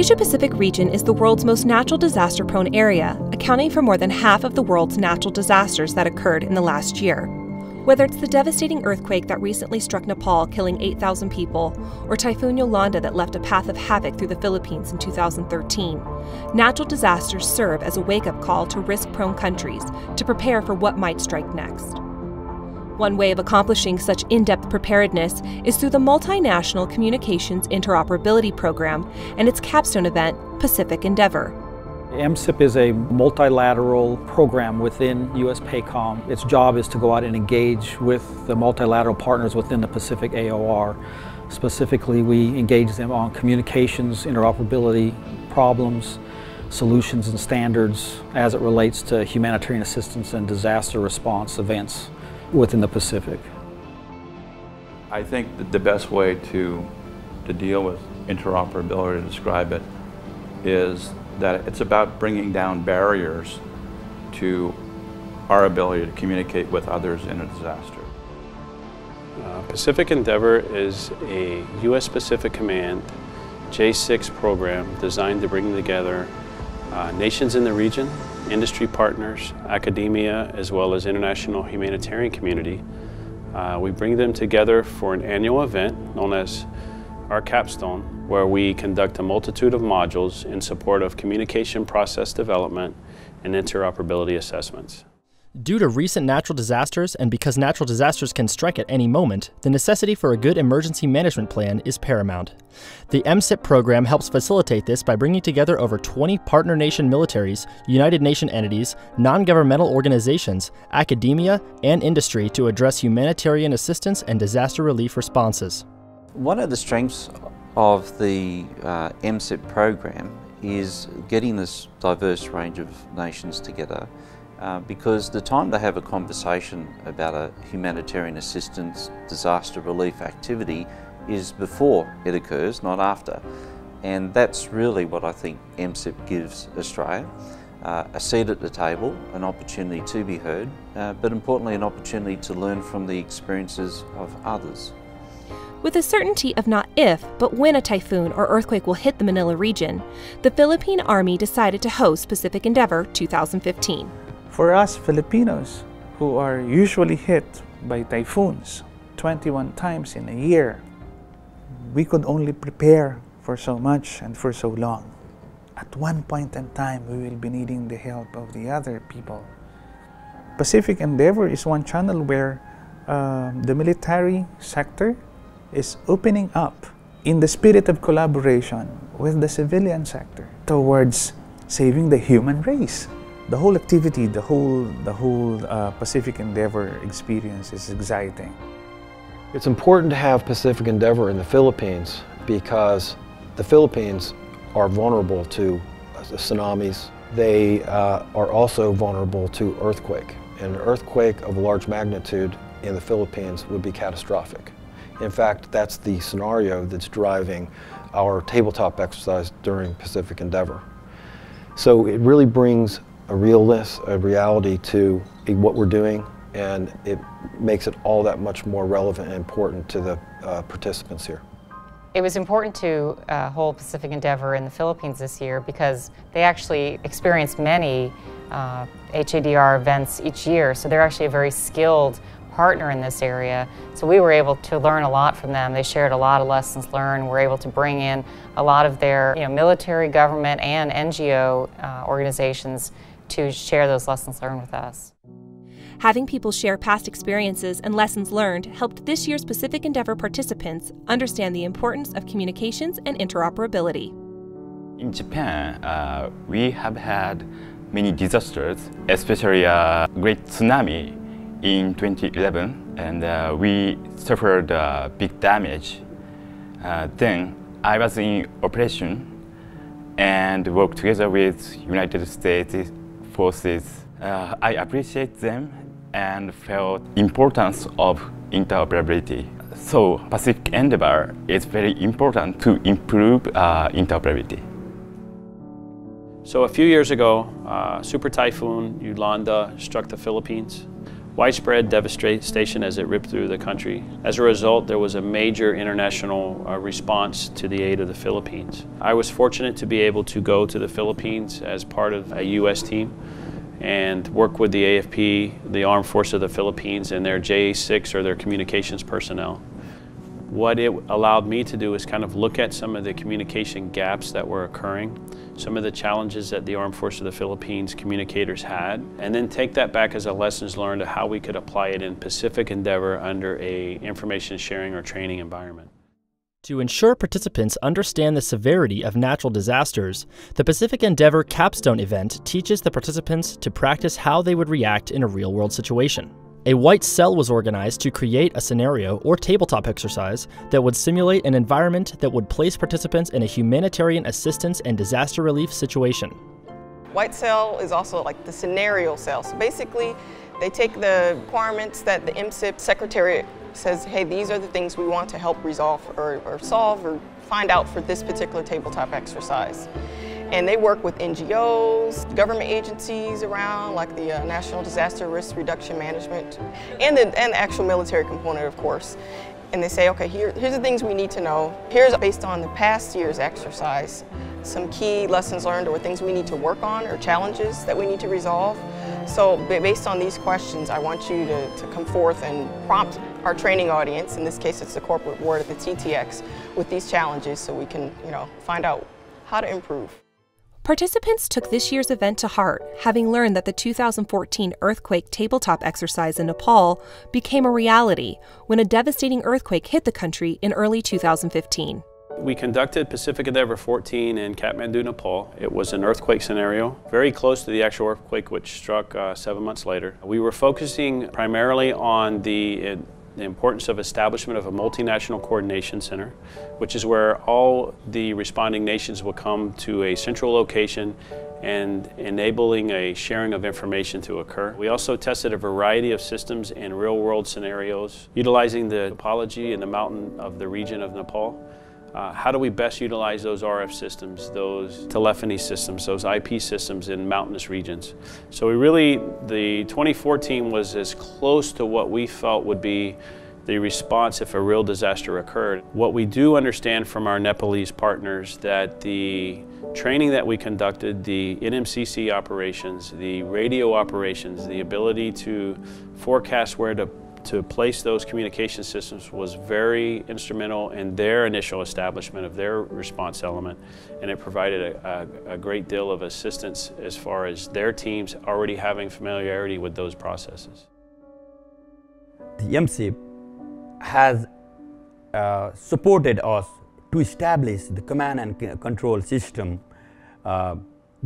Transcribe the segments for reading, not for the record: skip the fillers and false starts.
Asia-Pacific region is the world's most natural disaster-prone area, accounting for more than half of the world's natural disasters that occurred in the last year. Whether it's the devastating earthquake that recently struck Nepal, killing 8,000 people, or Typhoon Yolanda that left a path of havoc through the Philippines in 2013, natural disasters serve as a wake-up call to risk-prone countries to prepare for what might strike next. One way of accomplishing such in-depth preparedness is through the Multinational Communications Interoperability Program and its capstone event, Pacific Endeavor. MCIP is a multilateral program within US PACOM. Its job is to go out and engage with the multilateral partners within the Pacific AOR. Specifically, we engage them on communications, interoperability, problems, solutions, and standards as it relates to humanitarian assistance and disaster response events within the Pacific. I think that the best way to deal with interoperability, to describe it, is that it's about bringing down barriers to our ability to communicate with others in a disaster. Pacific Endeavor is a U.S. Pacific Command J6 program designed to bring together nations in the region, industry partners, academia, as well as international humanitarian community. We bring them together for an annual event known as our capstone, where we conduct a multitude of modules in support of communication process development and interoperability assessments. Due to recent natural disasters and because natural disasters can strike at any moment, the necessity for a good emergency management plan is paramount. The MCIP program helps facilitate this by bringing together over 20 partner nation militaries, United Nations entities, non-governmental organizations, academia, and industry to address humanitarian assistance and disaster relief responses. One of the strengths of the MCIP program is getting this diverse range of nations together because the time to have a conversation about a humanitarian assistance, disaster relief activity is before it occurs, not after. And that's really what I think MCIP gives Australia. A seat at the table, an opportunity to be heard, but importantly an opportunity to learn from the experiences of others. With a certainty of not if, but when a typhoon or earthquake will hit the Manila region, the Philippine Army decided to host Pacific Endeavor 2015. For us Filipinos, who are usually hit by typhoons 21 times in a year, we could only prepare for so much and for so long. At one point in time, we will be needing the help of the other people. Pacific Endeavor is one channel where the military sector is opening up in the spirit of collaboration with the civilian sector towards saving the human race. The whole activity, the whole Pacific Endeavor experience is exciting. It's important to have Pacific Endeavor in the Philippines because the Philippines are vulnerable to tsunamis. They are also vulnerable to earthquake. And an earthquake of a large magnitude in the Philippines would be catastrophic. In fact, that's the scenario that's driving our tabletop exercise during Pacific Endeavor. So it really brings a realness, a reality to what we're doing, and it makes it all that much more relevant and important to the participants here. It was important to hold Pacific Endeavor in the Philippines this year because they actually experience many HADR events each year, so they're actually a very skilled partner in this area. So we were able to learn a lot from them. They shared a lot of lessons learned. We're able to bring in a lot of their military, government, and NGO organizations to share those lessons learned with us. Having people share past experiences and lessons learned helped this year's Pacific Endeavor participants understand the importance of communications and interoperability. In Japan, we have had many disasters, especially a great tsunami in 2011, and we suffered big damage. Then I was in operation and worked together with United States forces. I appreciate them and felt importance of interoperability. So Pacific Endeavor is very important to improve interoperability. So a few years ago, Super Typhoon Yolanda struck the Philippines. widespread devastation as it ripped through the country. As a result, there was a major international response to the aid of the Philippines. I was fortunate to be able to go to the Philippines as part of a U.S. team and work with the AFP, the Armed Forces of the Philippines, and their JA6 or their communications personnel. What it allowed me to do is kind of look at some of the communication gaps that were occurring, some of the challenges that the Armed Forces of the Philippines communicators had, and then take that back as a lessons learned to how we could apply it in Pacific Endeavor under a information sharing or training environment. To ensure participants understand the severity of natural disasters, the Pacific Endeavor Capstone event teaches the participants to practice how they would react in a real-world situation. A white cell was organized to create a scenario or tabletop exercise that would simulate an environment that would place participants in a humanitarian assistance and disaster relief situation. White cell is also like the scenario cell. So basically, they take the requirements that the MSIP Secretariat says, hey, these are the things we want to help resolve or solve or find out for this particular tabletop exercise. And they work with NGOs, government agencies around, like the National Disaster Risk Reduction Management, and the actual military component, of course. And they say, okay, here's the things we need to know. Here's, based on the past year's exercise, some key lessons learned or things we need to work on or challenges that we need to resolve. So based on these questions, I want you to come forth and prompt our training audience, in this case it's the corporate board at the TTX, with these challenges so we can find out how to improve. Participants took this year's event to heart, having learned that the 2014 earthquake tabletop exercise in Nepal became a reality when a devastating earthquake hit the country in early 2015. We conducted Pacific Endeavor 14 in Kathmandu, Nepal. It was an earthquake scenario, very close to the actual earthquake which struck 7 months later. We were focusing primarily on the importance of establishment of a multinational coordination center, which is where all the responding nations will come to a central location and enabling a sharing of information to occur. We also tested a variety of systems in real-world scenarios, utilizing the topology and the mountain of the region of Nepal. How do we best utilize those RF systems, those telephony systems, those IP systems in mountainous regions? So the 2014 was as close to what we felt would be the response if a real disaster occurred. What we do understand from our Nepalese partners that the training that we conducted, the NMCC operations, the radio operations, the ability to forecast where to place those communication systems was very instrumental in their initial establishment of their response element, and it provided a great deal of assistance as far as their teams already having familiarity with those processes. The MSIP has supported us to establish the command and control system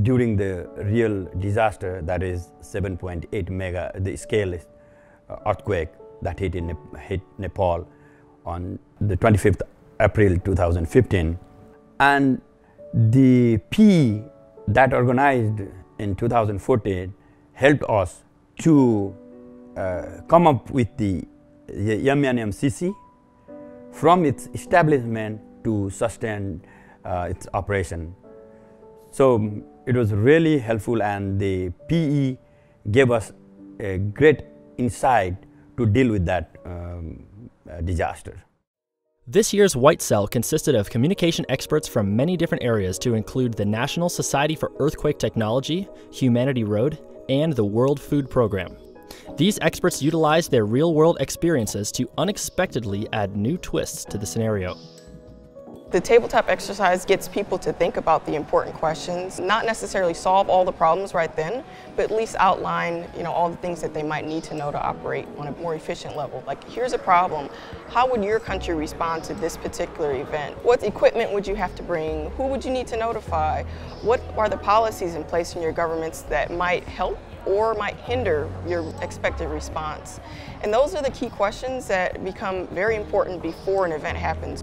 during the real disaster, that is 7.8 mega, the scale earthquake that hit Nepal on the 25th April 2015. And the PE that organized in 2014 helped us to come up with the MNMCC from its establishment to sustain its operation. So it was really helpful, and the PE gave us a great insight to deal with that disaster. This year's White Cell consisted of communication experts from many different areas to include the National Society for Earthquake Technology, Humanity Road, and the World Food Program. These experts utilized their real-world experiences to unexpectedly add new twists to the scenario. The tabletop exercise gets people to think about the important questions, not necessarily solve all the problems right then, but at least outline, all the things that they might need to know to operate on a more efficient level. Like, here's a problem. How would your country respond to this particular event? What equipment would you have to bring? Who would you need to notify? What are the policies in place in your governments that might help or might hinder your expected response? And those are the key questions that become very important before an event happens.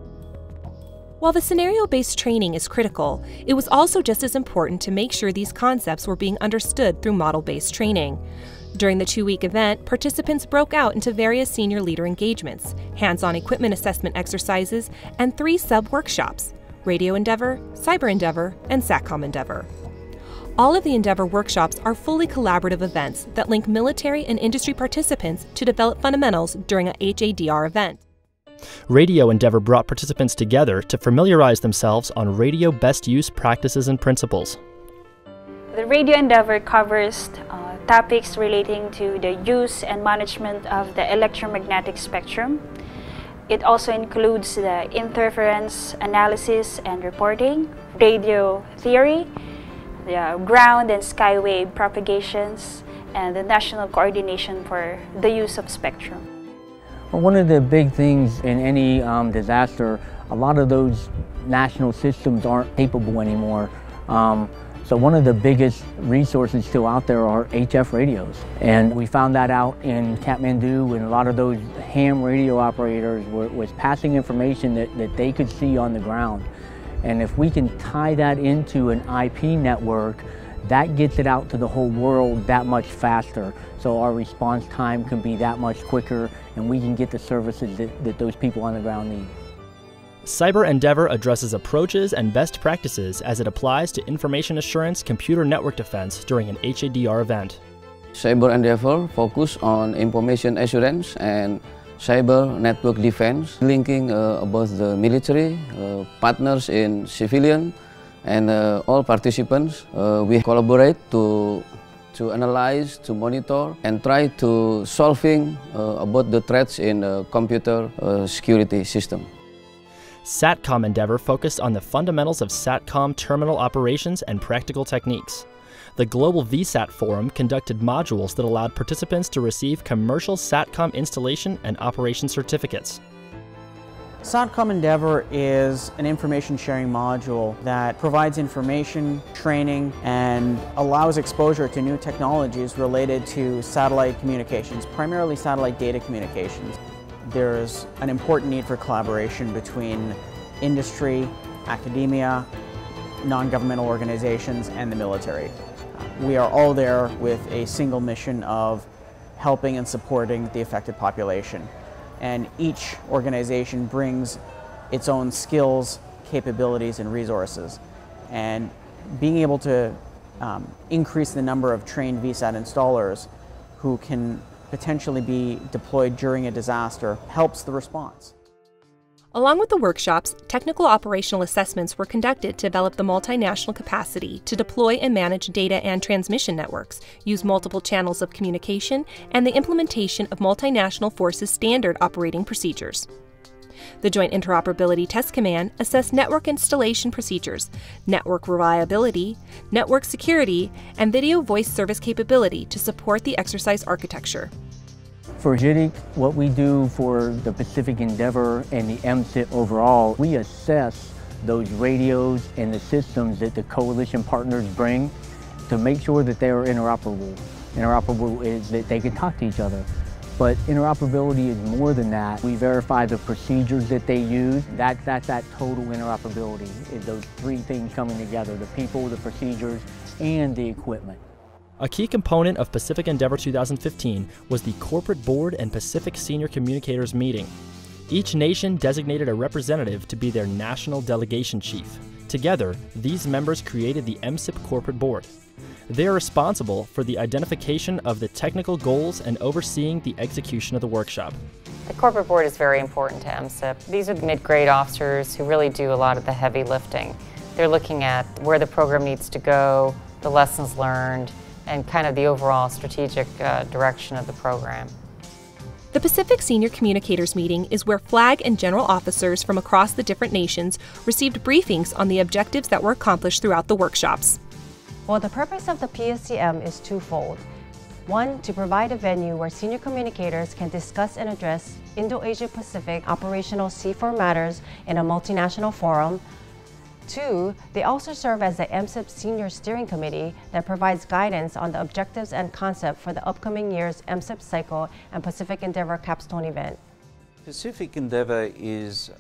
While the scenario-based training is critical, it was also just as important to make sure these concepts were being understood through model-based training. During the 2-week event, participants broke out into various senior leader engagements, hands-on equipment assessment exercises, and 3 sub-workshops: Radio Endeavor, Cyber Endeavor, and SATCOM Endeavor. All of the Endeavor workshops are fully collaborative events that link military and industry participants to develop fundamentals during a HADR event. Radio Endeavor brought participants together to familiarize themselves on radio best use practices and principles. The Radio Endeavor covers topics relating to the use and management of the electromagnetic spectrum. It also includes the interference analysis and reporting, radio theory, the ground and skywave propagations, and the national coordination for the use of spectrum. Well, one of the big things in any disaster, a lot of those national systems aren't capable anymore. So one of the biggest resources still out there are HF radios. And we found that out in Kathmandu, and a lot of those ham radio operators was passing information that they could see on the ground. And if we can tie that into an IP network, that gets it out to the whole world that much faster. So our response time can be that much quicker, and we can get the services that those people on the ground need. Cyber Endeavor addresses approaches and best practices as it applies to information assurance computer network defense during an HADR event. Cyber Endeavor focus on information assurance and cyber network defense, linking both the military, partners in civilian, and all participants. We collaborate to analyze, to monitor, and try to solving about the threats in computer security system. SATCOM Endeavor focused on the fundamentals of SATCOM terminal operations and practical techniques. The Global VSAT Forum conducted modules that allowed participants to receive commercial SATCOM installation and operation certificates. SATCOM Endeavor is an information sharing module that provides information, training, and allows exposure to new technologies related to satellite communications, primarily satellite data communications. There's an important need for collaboration between industry, academia, non-governmental organizations, and the military. We are all there with a single mission of helping and supporting the affected population. And each organization brings its own skills, capabilities, and resources. And being able to increase the number of trained VSAT installers who can potentially be deployed during a disaster helps the response. Along with the workshops, technical operational assessments were conducted to develop the multinational capacity to deploy and manage data and transmission networks, use multiple channels of communication, and the implementation of multinational forces standard operating procedures. The Joint Interoperability Test Command assessed network installation procedures, network reliability, network security, and video voice service capability to support the exercise architecture. For JITC, what we do for the Pacific Endeavor and the MSIP overall, we assess those radios and the systems that the coalition partners bring to make sure that they are interoperable. Interoperable is that they can talk to each other. But interoperability is more than that. We verify the procedures that they use. That's that total interoperability, is those three things coming together: the people, the procedures, and the equipment. A key component of Pacific Endeavor 2015 was the Corporate Board and Pacific Senior Communicators meeting. Each nation designated a representative to be their national delegation chief. Together, these members created the MSIP Corporate Board. They are responsible for the identification of the technical goals and overseeing the execution of the workshop. The corporate board is very important to MSIP. These are the mid-grade officers who really do a lot of the heavy lifting. They're looking at where the program needs to go, the lessons learned, and kind of the overall strategic direction of the program. The Pacific Senior Communicators Meeting is where flag and general officers from across the different nations received briefings on the objectives that were accomplished throughout the workshops. Well, the purpose of the PSCM is twofold. One, to provide a venue where senior communicators can discuss and address Indo-Asia-Pacific operational C4 matters in a multinational forum. Two, they also serve as the MSIP Senior Steering Committee that provides guidance on the objectives and concept for the upcoming year's MSIP cycle and Pacific Endeavor capstone event. Pacific Endeavor is,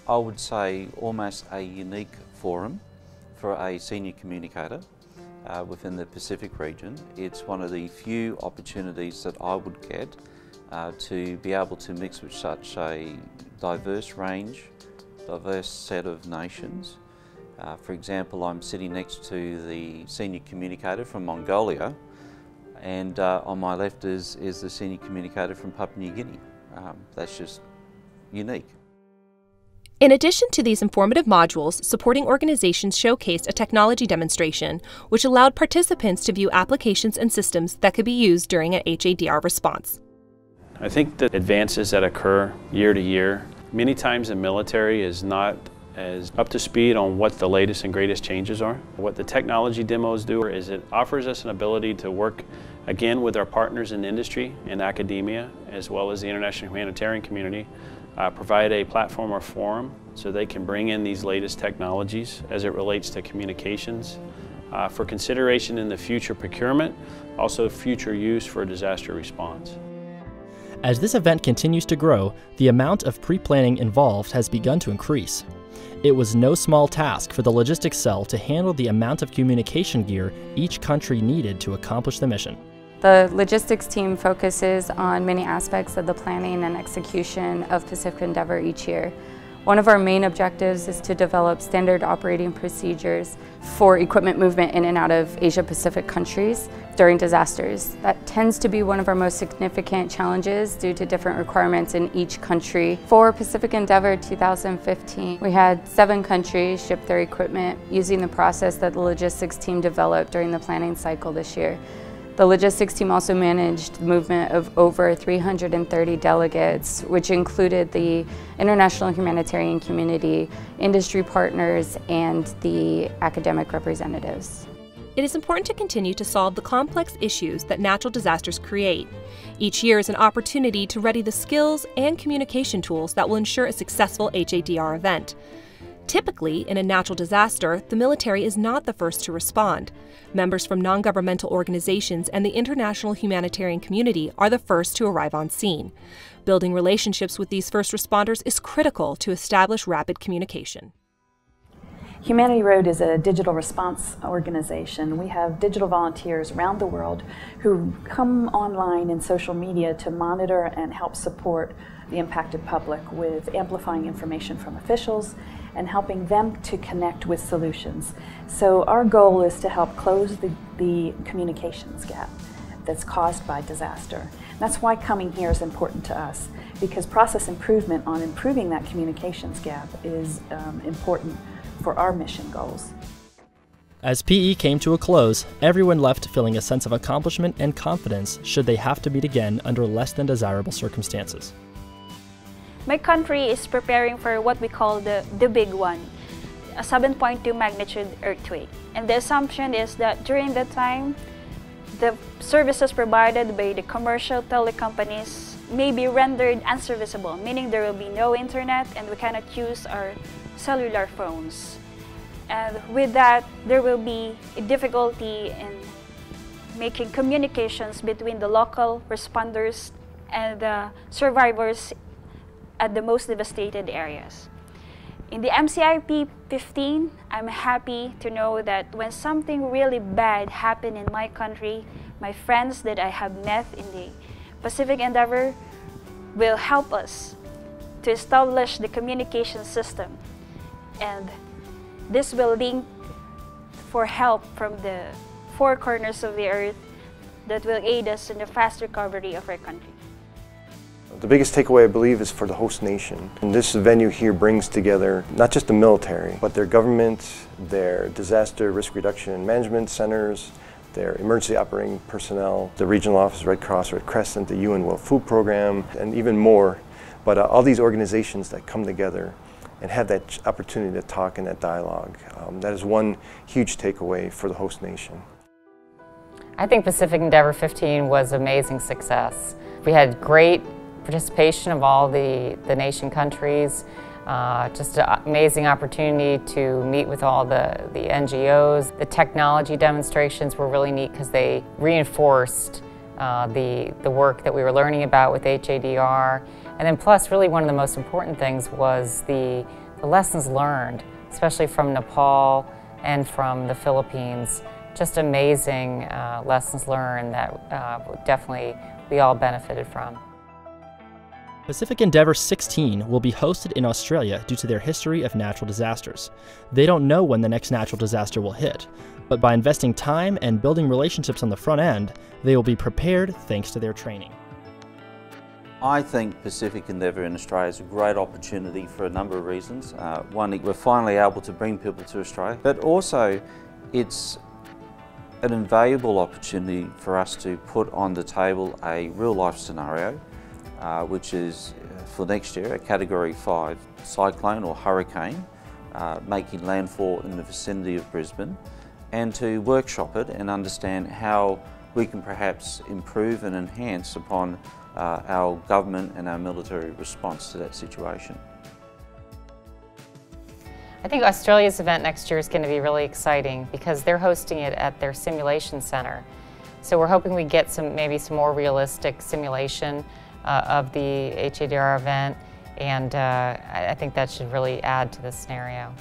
I would say, almost a unique forum for a senior communicator within the Pacific region. It's one of the few opportunities that I would get to be able to mix with such a diverse range, diverse set of nations, For example, I'm sitting next to the senior communicator from Mongolia, and on my left is the senior communicator from Papua New Guinea. That's just unique. In addition to these informative modules, supporting organizations showcased a technology demonstration, which allowed participants to view applications and systems that could be used during an HADR response. I think the advances that occur year to year, many times the military is not as up to speed on what the latest and greatest changes are. What the technology demos do is it offers us an ability to work again with our partners in industry and academia, as well as the international humanitarian community, provide a platform or forum so they can bring in these latest technologies as it relates to communications for consideration in the future procurement, also future use for disaster response. As this event continues to grow, the amount of pre-planning involved has begun to increase. It was no small task for the logistics cell to handle the amount of communication gear each country needed to accomplish the mission. The logistics team focuses on many aspects of the planning and execution of Pacific Endeavor each year. One of our main objectives is to develop standard operating procedures for equipment movement in and out of Asia-Pacific countries during disasters. That tends to be one of our most significant challenges due to different requirements in each country. For Pacific Endeavor 2015, we had 7 countries ship their equipment using the process that the logistics team developed during the planning cycle this year. The logistics team also managed the movement of over 330 delegates, which included the international humanitarian community, industry partners, and the academic representatives. It is important to continue to solve the complex issues that natural disasters create. Each year is an opportunity to ready the skills and communication tools that will ensure a successful HADR event. Typically, in a natural disaster, the military is not the first to respond. Members from non-governmental organizations and the international humanitarian community are the first to arrive on scene. Building relationships with these first responders is critical to establish rapid communication. Humanity Road is a digital response organization. We have digital volunteers around the world who come online in social media to monitor and help support the impacted public with amplifying information from officials and helping them to connect with solutions. So our goal is to help close the communications gap that's caused by disaster. That's why coming here is important to us, because process improvement on improving that communications gap is important for our mission goals. As PE came to a close, everyone left feeling a sense of accomplishment and confidence should they have to meet again under less than desirable circumstances. My country is preparing for what we call the big one, a 7.2 magnitude earthquake. And the assumption is that during that time, the services provided by the commercial telecompanies may be rendered unserviceable, meaning there will be no internet and we cannot use our cellular phones. And with that, there will be a difficulty in making communications between the local responders and the survivors at the most devastated areas. In the MCIP 15, I'm happy to know that when something really bad happened in my country, my friends that I have met in the Pacific Endeavor will help us to establish the communication system. And this will link for help from the 4 corners of the earth that will aid us in the fast recovery of our country. The biggest takeaway, I believe, is for the host nation. And this venue here brings together not just the military, but their government, their disaster risk reduction and management centers, their emergency operating personnel, the regional office, Red Cross, Red Crescent, the UN World Food Program, and even more. But all these organizations that come together and have that opportunity to talk in that dialogue. That is one huge takeaway for the host nation. I think Pacific Endeavor 15 was an amazing success. We had great participation of all the nation countries, just an amazing opportunity to meet with all the NGOs. The technology demonstrations were really neat because they reinforced the work that we were learning about with HADR. And then plus, really one of the most important things was the lessons learned, especially from Nepal and from the Philippines. Just amazing lessons learned that definitely we all benefited from. Pacific Endeavour 16 will be hosted in Australia due to their history of natural disasters. They don't know when the next natural disaster will hit, but by investing time and building relationships on the front end, they will be prepared thanks to their training. I think Pacific Endeavour in Australia is a great opportunity for a number of reasons. One, we're finally able to bring people to Australia, but also it's an invaluable opportunity for us to put on the table a real-life scenario, which is for next year a Category 5 cyclone or hurricane making landfall in the vicinity of Brisbane, and to workshop it and understand how we can perhaps improve and enhance upon our government and our military response to that situation. I think Australia's event next year is going to be really exciting because they're hosting it at their simulation center. So we're hoping we get maybe some more realistic simulation of the HADR event, and I think that should really add to the scenario.